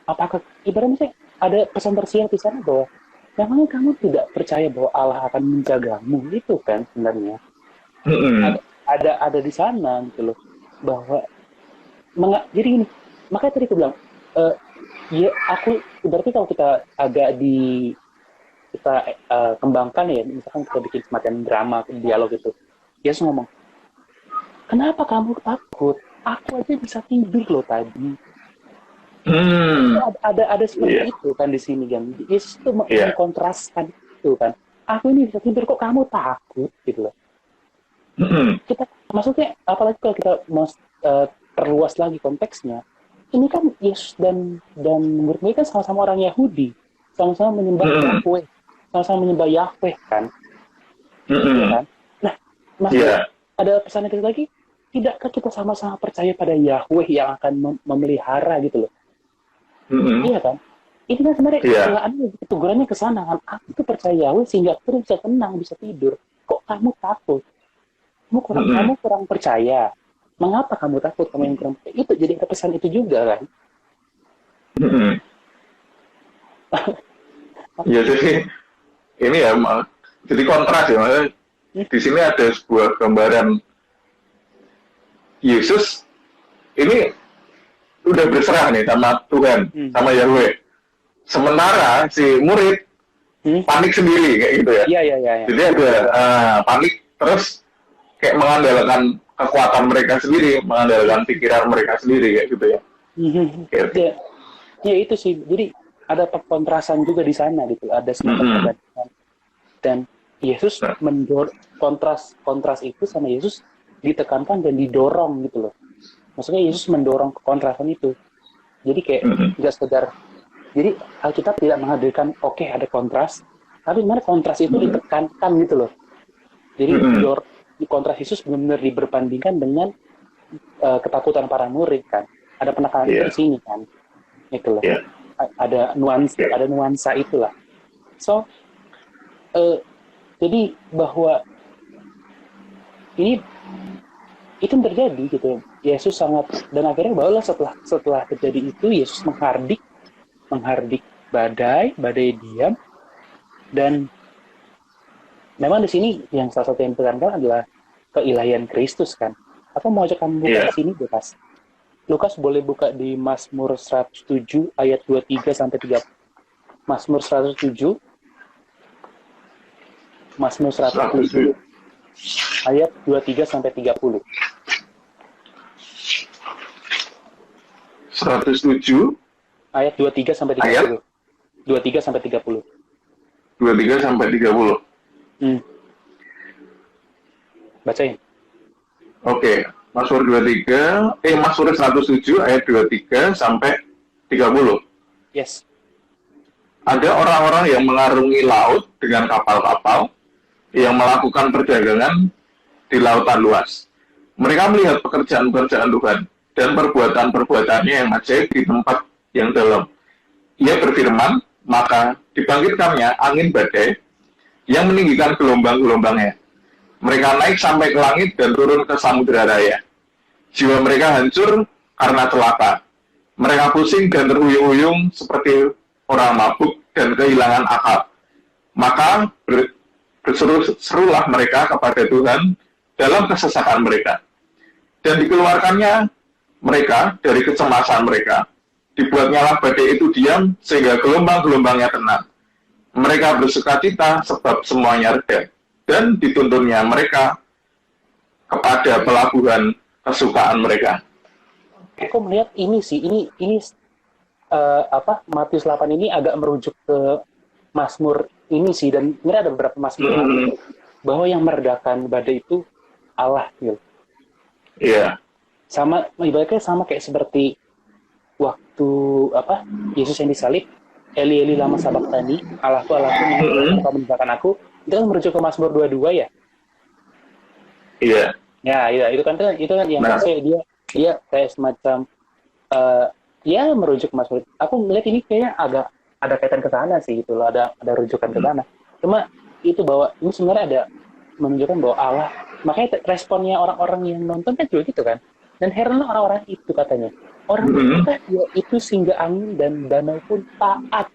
apakah ibaratnya ada pesan tersiar di sana bahwa memangnya kamu tidak percaya bahwa Allah akan menjagamu, itu kan sebenarnya ada di sana gitu loh, bahwa jadi ini makanya tadi aku bilang ya aku berarti kalau kita agak kita kembangkan ya, misalkan kita bikin semacam drama dialog itu, Yesus ngomong, kenapa kamu takut? Aku aja bisa tidur loh tadi. Ada seperti itu kan di sini kan. Yesus itu mengkontraskan itu kan. Aku ini bisa tidur kok kamu takut gitu loh. Kita maksudnya apalagi kalau kita mau perluas lagi konteksnya, ini kan Yesus dan murid-murid kan sama-sama orang Yahudi, sama-sama menyembah Yahweh, sama-sama menyembah Yahweh kan. Ya kan? Nah, maksudnya ada pesan yang lagi, tidakkah kita sama-sama percaya pada Yahweh yang akan memelihara gitu loh? Iya kan? Ini kan sebenarnya tegurannya ke sana kan. Aku tuh percaya Yahweh sehingga aku bisa tenang, bisa tidur. Kok kamu takut? Kamu kurang percaya. Mengapa kamu takut? Kamu yang kurang percaya. Itu jadi pesan itu juga kan. Ya jadi ini ya, jadi kontras ya. Di sini ada sebuah gambaran Yesus ini udah berserah nih sama Tuhan, sama Yahweh. Sementara si murid panik sendiri kayak gitu ya. Iya. Jadi ada panik, terus kayak mengandalkan kekuatan mereka sendiri, mengandalkan pikiran mereka sendiri kayak gitu ya. Ya itu sih. Jadi ada kontrasan juga di sana gitu. Ada semacam perbandingan. Dan Yesus kontras itu sama Yesus ditekankan dan didorong gitu loh. Maksudnya Yesus mendorong kontrasan itu. Jadi kayak nggak sekedar. Jadi Alkitab tidak menghadirkan ada kontras, tapi sebenarnya kontras itu ditekankan gitu loh. Jadi kontras Yesus benar-benar diperbandingkan dengan ketakutan para murid kan. Ada penekanan di sini kan. Gitu loh. Ada nuansa itulah. So jadi bahwa ini itu terjadi gitu. Yesus sangat, dan akhirnya barulah setelah terjadi itu Yesus menghardik badai diam, dan memang di sini yang salah satu yang ditekankan adalah keilahian Kristus kan. Apa mau ajak kamu buka di sini, Lukas? Lukas boleh buka di Mazmur 107 ayat 23 sampai 30. Mazmur 107 ayat 23 sampai 30. 107 ayat 23 sampai 30. Ayat 23 sampai 30. 23 sampai 30. Bacain. Oke, Mazmur 107 ayat 23 sampai 30. Yes. Ada orang-orang yang mengarungi laut dengan kapal-kapal, yang melakukan perdagangan di lautan luas. Mereka melihat pekerjaan-pekerjaan Tuhan dan perbuatan-perbuatannya yang ajaib di tempat yang dalam. Ia berfirman, maka dibangkitkannya angin badai yang meninggikan gelombang-gelombangnya. Mereka naik sampai ke langit dan turun ke samudera raya. Jiwa mereka hancur karena celaka. Mereka pusing dan terhuyung-huyung seperti orang mabuk dan kehilangan akal. Maka berseru-serulah mereka kepada Tuhan dalam kesesakan mereka. Dan dikeluarkannya mereka dari kecemasan mereka. dibuatnyalah badai itu diam sehingga gelombang-gelombangnya tenang. Mereka bersukacita sebab semuanya reda, dan dituntunnya mereka kepada pelabuhan kesukaan mereka. Aku melihat ini sih, ini Matius 8 ini agak merujuk ke Mazmur ini sih, dan ini ada beberapa Mazmur bahwa yang meredakan badai itu Allah gitu. Iya. Sama ibaratnya sama kayak seperti waktu Yesus yang disalib, Eli Eli lama sabachthani, Allahku mengapa meninggalkan aku, itu kan merujuk ke Mazmur 22 ya. Iya. Ya, itu kan yang dia kayak semacam ya merujuk ke Mazmur. Aku melihat ini kayaknya agak ada kaitan ke sana sih gitu loh, ada rujukan ke sana. Cuma itu bahwa ini sebenarnya ada menunjukkan bahwa Allah, makanya responnya orang-orang yang nonton kan juga gitu kan. Dan heran orang-orang itu katanya. Orang itu singgah angin dan danau pun taat.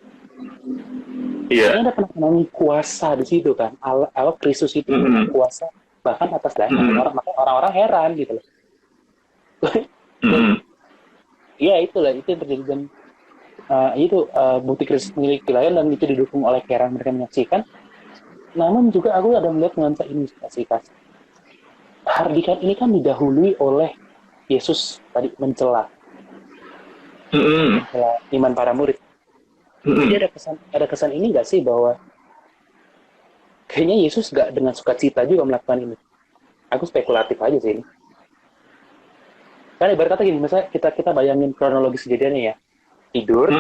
Iya. Ini ada penampilan kuasa di situ kan. Allah Kristus itu punya kuasa bahkan atas danau. Makanya orang-orang heran gitu loh. Iya itulah itu yang terjadi, dan itu bukti Kristus memiliki wilayah dan itu didukung oleh keheranan mereka menyaksikan. Namun juga aku ada melihat nuansa ini sih. Hardikan ini kan didahului oleh Yesus tadi mencela iman para murid. Jadi ada kesan ini nggak sih bahwa kayaknya Yesus nggak dengan sukacita juga melakukan ini. Aku spekulatif aja sih ini. Kan ibarat kata gini, misalnya kita bayangin kronologis kejadiannya ya. Tidur,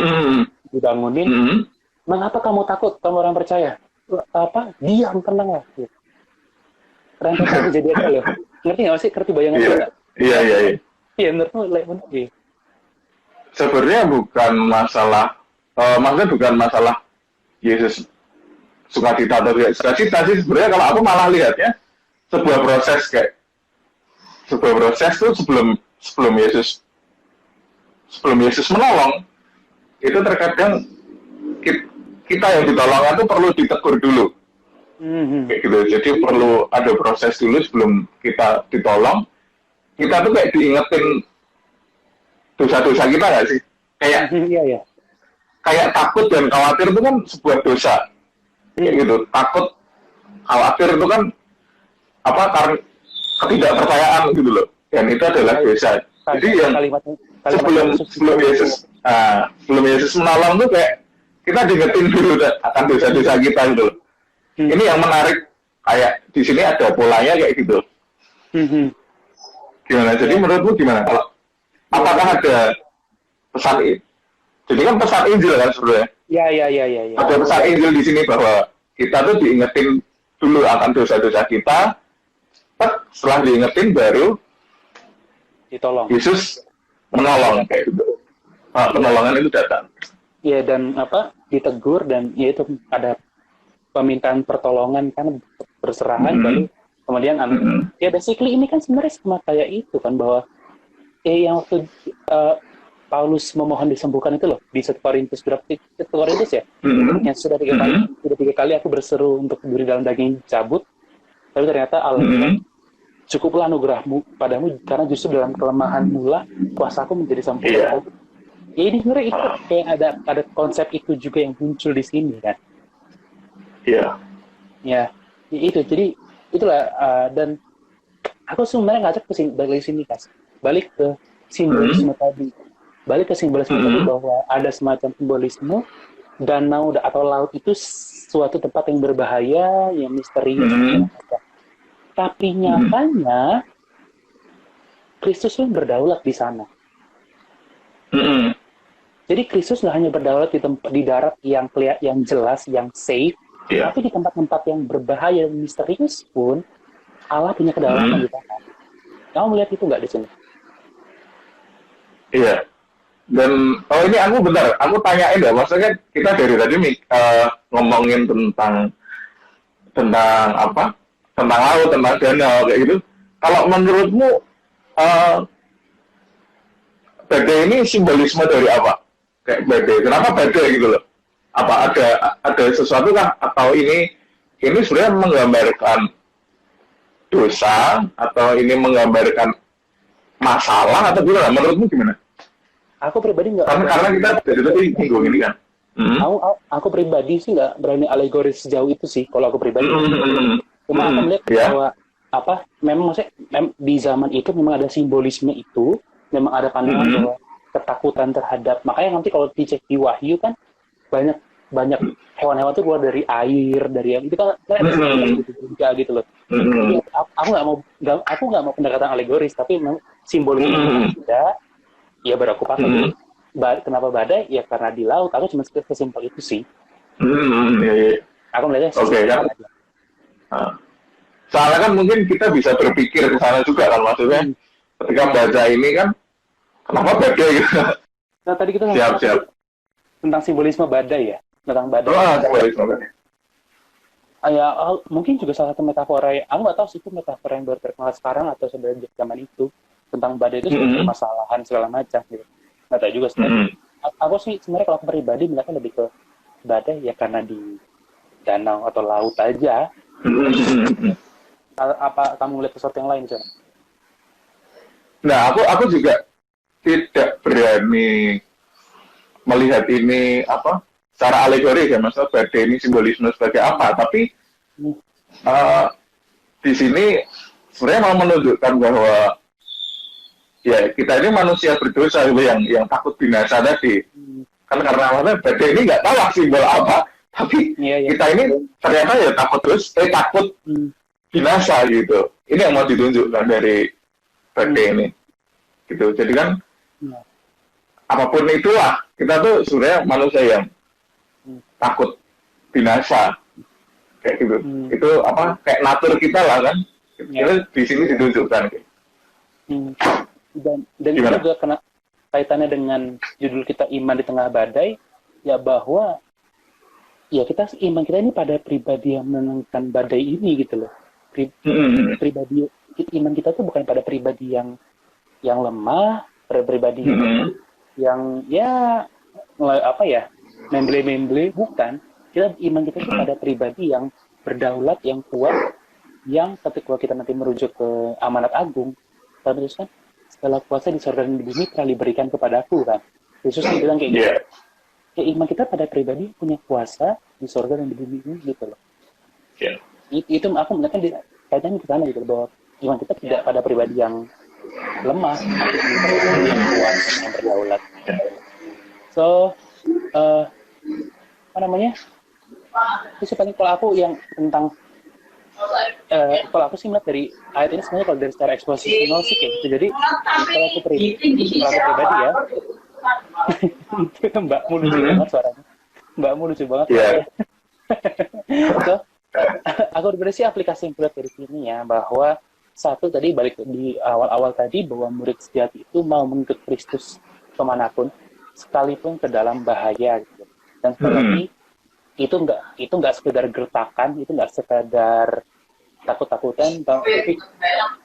dibangunin, mengapa kamu takut, kamu orang percaya? Diam, tenang lah. Rangkaian kejadiannya loh. Ngerti nggak sih? Ngerti bayangan nggak? Iya. Iya, menurutmu benar. Sebenarnya bukan masalah, maksudnya bukan masalah Yesus sukacita atau tidak sukacita sih. Sebenarnya kalau aku malah lihatnya sebuah proses tuh sebelum Yesus menolong, itu terkadang kita yang ditolong itu perlu ditegur dulu. Kayak gitu. Jadi perlu ada proses dulu sebelum kita ditolong. Kita tuh kayak diingetin dosa-dosa kita nggak sih? Kayak kayak takut dan khawatir itu kan sebuah dosa. Kayak gitu. Takut, khawatir itu kan karena ketidakpercayaan gitu loh. Dan itu adalah dosa. Jadi yang sebelum Yesus menolong tuh kayak kita diingetin dulu akan dosa-dosa kita gitu loh. Ini yang menarik, kayak di sini ada polanya kayak gitu. Gimana? Jadi menurutmu gimana? Kalau apakah ada pesan ini? Jadi kan pesan Injil kan sebenarnya. Iya. Ada pesan Injil di sini bahwa kita tuh diingetin dulu akan dosa-dosa kita. Setelah diingetin baru ditolong. Yesus menolong kayak gitu. Penolongan itu datang. Iya, dan ditegur, dan ya itu ada permintaan pertolongan kan, berserahan baru kemudian ya basically ini kan sebenarnya sama kayak itu kan, bahwa yang waktu Paulus memohon disembuhkan itu loh di 1 Korintus ya, yang sudah tiga kali aku berseru untuk duri dalam daging cabut, tapi ternyata Allah bilang cukuplah anugerahmu padamu karena justru dalam kelemahanmu lah kuasaku menjadi sempurna. Ya ini sebenarnya itu kayak ada konsep itu juga yang muncul di sini kan. Ya itu, jadi itulah dan aku sebenarnya ngajak balik ke simbolisme tadi, bahwa ada semacam simbolisme danau atau laut itu suatu tempat yang berbahaya, yang misterius, tapi nyatanya Kristus pun berdaulat di sana. Jadi Kristus nggak hanya berdaulat di darat yang jelas, yang safe, tapi di tempat-tempat yang berbahaya, yang misterius pun Allah punya kedaulatan di sana. Kamu melihat itu nggak di sini? Iya. Dan ini aku tanyain deh, maksudnya kita dari tadi ngomongin tentang laut, tentang danau kayak gitu. Kalau menurutmu badai ini simbolisme dari apa? Kayak badai, kenapa badai gitu loh? Apa ada sesuatu kah? Atau ini sebenarnya menggambarkan dosa, atau ini menggambarkan masalah, atau gimana? Menurutmu gimana? Aku pribadi nggak. Karena kita dari tadi singgung ini kan. Aku pribadi sih nggak berani alegoris sejauh itu sih. Kalau aku pribadi, cuma aku melihat bahwa memang maksudnya di zaman itu memang ada simbolisme itu, memang ada pandangan bahwa ketakutan terhadap. Makanya nanti kalau dicek di Wahyu kan banyak hewan-hewan itu keluar dari air, dari yang itu kan ada gitu juga gitu loh. Jadi aku nggak mau pendekatan alegoris, tapi memang simbolisme ada. Ya baru aku pakai. Kenapa badai? Ya karena di laut. Aku cuma sesimpel itu sih. Aku melihatnya kan. Soalnya kan mungkin kita bisa berpikir ke sana juga kan, maksudnya ketika baca ini kan kenapa badai gitu. Nah tadi kita siap. Tentang simbolisme badai ya, tentang badai. Simbolisme badai. Ya mungkin juga salah satu metafora. Aku nggak tahu sih itu metafora yang baru terkenal sekarang atau sebenarnya zaman itu. Tentang badai itu sebenarnya permasalahan segala macam gitu. Nggak tahu juga sebenarnya. Aku sih sebenarnya kalau pribadi melihatnya lebih ke badai ya karena di danau atau laut aja. Apa kamu melihat sesuatu yang lain misalnya? Nah, aku juga tidak berani melihat ini secara alegoris ya, maksudnya badai ini simbolisme sebagai apa, tapi di sini sebenarnya mau menunjukkan bahwa ya kita ini manusia berdosa yang takut binasa tadi. Kan karena badai ini nggak tahu simbol apa, tapi kita ini ternyata ya takut binasa gitu. Ini yang mau ditunjukkan dari badai ini. Gitu. Jadi kan apapun itulah, kita tuh sebenarnya manusia yang takut binasa. Kayak gitu. Itu kayak natur kita lah kan. Itu di sini ditunjukkan kayak. Dan itu juga kena kaitannya dengan judul kita iman di tengah badai, ya bahwa ya iman kita ini pada pribadi yang menenangkan badai ini gitu loh. Pribadi iman kita tuh bukan pada pribadi yang lemah, pada pribadi yang memble bukan. Iman kita itu pada pribadi yang berdaulat, yang kuat, yang ketika kita nanti merujuk ke amanat agung, terus kan segala kuasa di surga dan di bumi telah diberikan kepadaku kan. Yesus kan bilang kayak gitu. Ya iman kita pada pribadi punya kuasa di surga dan di bumi ini gitu loh. Itu aku melihatnya kaitannya ke sana gitu bahwa iman kita tidak pada pribadi yang lemah, tapi pribadi yang kuat, yang berdaulat. So, itu sih paling kalau aku yang tentang kalau aku sih melihat dari ayat ini sebenarnya kalau dari secara eksposisional sih kayak gitu. Jadi kalau aku pribadi ya, Mbakmu lucu banget suaranya. Mbakmu lucu banget. So, aku pribadi sih aplikasi yang kulihat dari sini ya bahwa satu tadi balik di awal-awal tadi bahwa murid sejati itu mau mengikut Kristus kemanapun, sekalipun ke dalam bahaya gitu. Dan sekali lagi itu nggak sekedar gertakan, itu nggak sekedar takut-takutan, tapi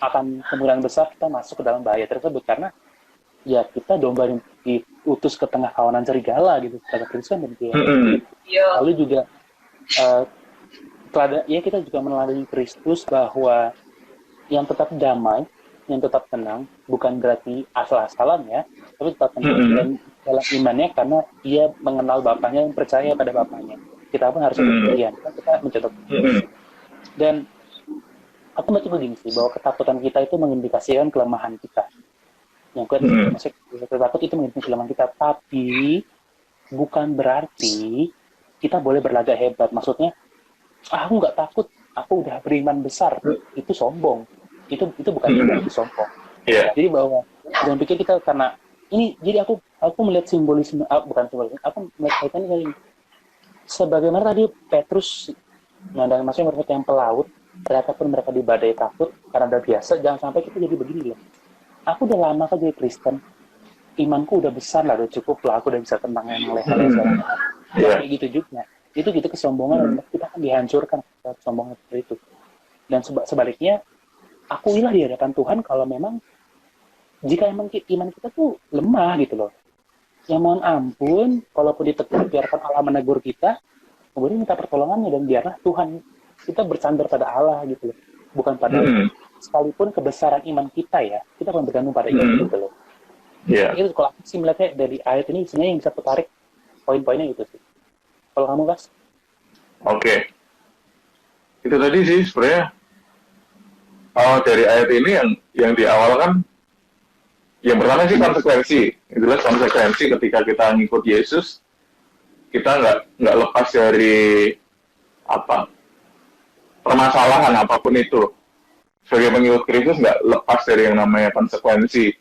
akan kemungkinan besar kita masuk ke dalam bahaya tersebut karena ya kita domba yang diutus ke tengah kawanan serigala gitu, kata Kristus kan demikian. Lalu juga kita juga meneladani Kristus bahwa yang tetap damai, yang tetap tenang, bukan berarti asal-asalan ya, tapi tetap tenang dalam imannya karena dia mengenal Bapaknya, yang percaya pada Bapaknya. Kita pun harus demikian, kita mencontoh. Dan aku baca begini sih, bahwa ketakutan kita itu mengindikasikan kelemahan kita. Yang kedua, maksudnya takut itu mengindikasikan kelemahan kita, tapi bukan berarti kita boleh berlagak hebat. Maksudnya, aku nggak takut, aku udah beriman besar, itu sombong. Itu bukan itu sombong. Jadi bahwa jangan pikir kita karena ini, jadi aku melihat simbolisme, bukan simbolisme, aku melihat kaitannya dari sebagaimana tadi Petrus dan maksudnya mereka yang pelaut, ternyata pun mereka di badai takut karena udah biasa. Jangan sampai kita jadi begini loh. Aku udah lama kan jadi Kristen, imanku udah besar lah, udah cukup lah, aku udah bisa tentang yang leher-leher. Kayak gitu juga. Itu gitu kesombongan, kita akan dihancurkan kesombongan seperti itu. Dan sebaliknya, akuilah di hadapan Tuhan kalau memang jika emang iman kita tuh lemah gitu loh. Ya mohon ampun, kalaupun ditegur, biarkan Allah menegur kita, kemudian minta pertolongannya dan biarlah Tuhan, kita bersandar pada Allah gitu loh. Bukan pada sekalipun kebesaran iman kita ya, kita akan bergantung pada iman gitu loh. Iya. Itu kalau aku sih melihatnya dari ayat ini sebenarnya yang bisa ketarik poin-poinnya itu sih. Kalau kamu Kas? Oke. Itu tadi sih sebenarnya dari ayat ini yang di awal kan yang pertama sih konsekuensi. Itulah konsekuensi ketika kita ngikut Yesus, kita nggak lepas dari apa permasalahan apapun itu. Sebagai pengikut Kristus nggak lepas dari yang namanya konsekuensi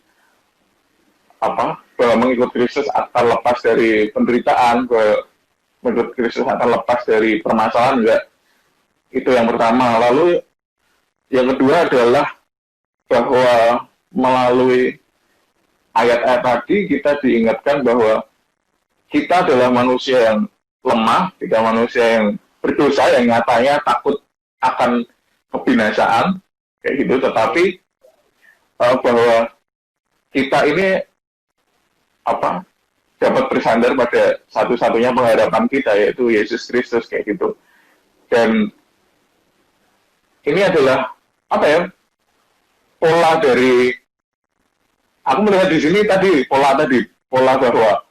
bahwa mengikut Kristus akan lepas dari penderitaan, bahwa mengikut Kristus akan lepas dari permasalahan, enggak. Itu yang pertama. Lalu yang kedua adalah bahwa melalui ayat-ayat tadi kita diingatkan bahwa kita adalah manusia yang lemah, kita manusia yang berdosa, yang nyatanya takut akan kebinasaan, kayak gitu. Tetapi bahwa kita ini dapat bersandar pada satu-satunya pengharapan kita, yaitu Yesus Kristus, kayak gitu. Dan ini adalah pola dari aku melihat di sini pola bahwa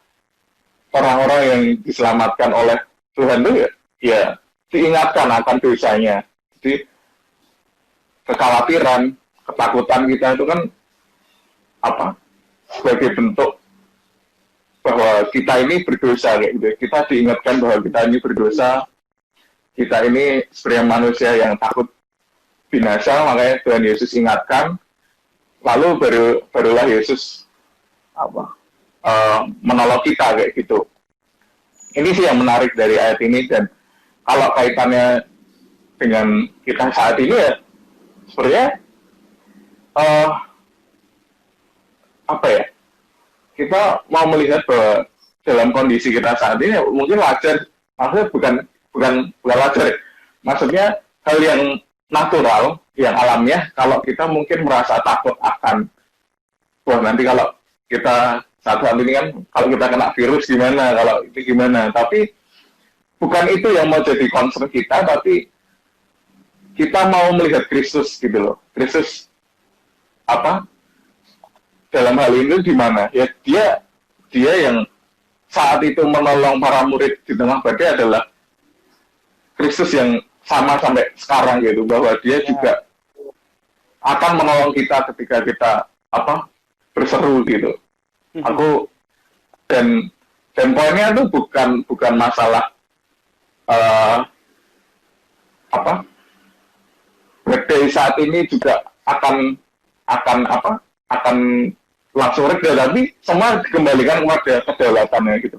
orang-orang yang diselamatkan oleh Tuhan itu ya diingatkan akan dosanya. Jadi kekhawatiran, ketakutan kita itu kan sebagai bentuk bahwa kita ini berdosa, kayak gitu. Kita diingatkan bahwa kita ini berdosa, kita ini sebenarnya manusia yang takut binasa, makanya Tuhan Yesus ingatkan, lalu barulah Yesus menolong kita, kayak gitu. Ini sih yang menarik dari ayat ini. Dan kalau kaitannya dengan kita saat ini ya sebenarnya kita mau melihat bahwa dalam kondisi kita saat ini mungkin wajar, maksudnya bukan wajar, maksudnya hal yang natural, yang alamiah, kalau kita mungkin merasa takut akan nanti kalau kita saat ini kan kalau kita kena virus gimana, kalau itu gimana. Tapi bukan itu yang mau jadi concern kita, tapi kita mau melihat Kristus gitu loh. Kristus dalam hal ini di mana? Ya dia yang saat itu menolong para murid di tengah badai adalah Kristus yang sama sampai sekarang gitu, bahwa dia juga akan menolong kita ketika kita berseru gitu. Aku dan poinnya itu bukan masalah badai saat ini juga akan langsung reda, tapi semua dikembalikan kepada kedaulatannya gitu.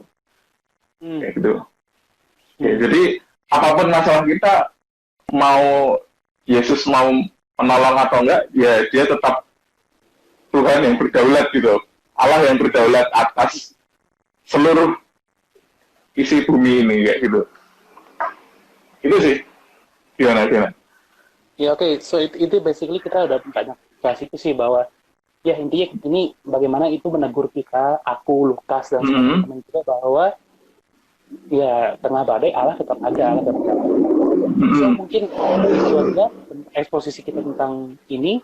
Kayak gitu. Ya, jadi apapun masalah kita, mau Yesus mau menolong atau enggak, ya dia tetap Tuhan yang berdaulat gitu. Allah yang berdaulat atas seluruh isi bumi ini, kayak gitu. Itu sih. Gimana? Ya oke. So itu basically kita udah banyak bahas itu sih, bahwa ya intinya ini bagaimana itu menegur kita, aku, Lukas, dan teman-teman kita, bahwa ya tengah badai Allah tetap ada, Allah tetap ada. So mungkin juga eksposisi kita tentang ini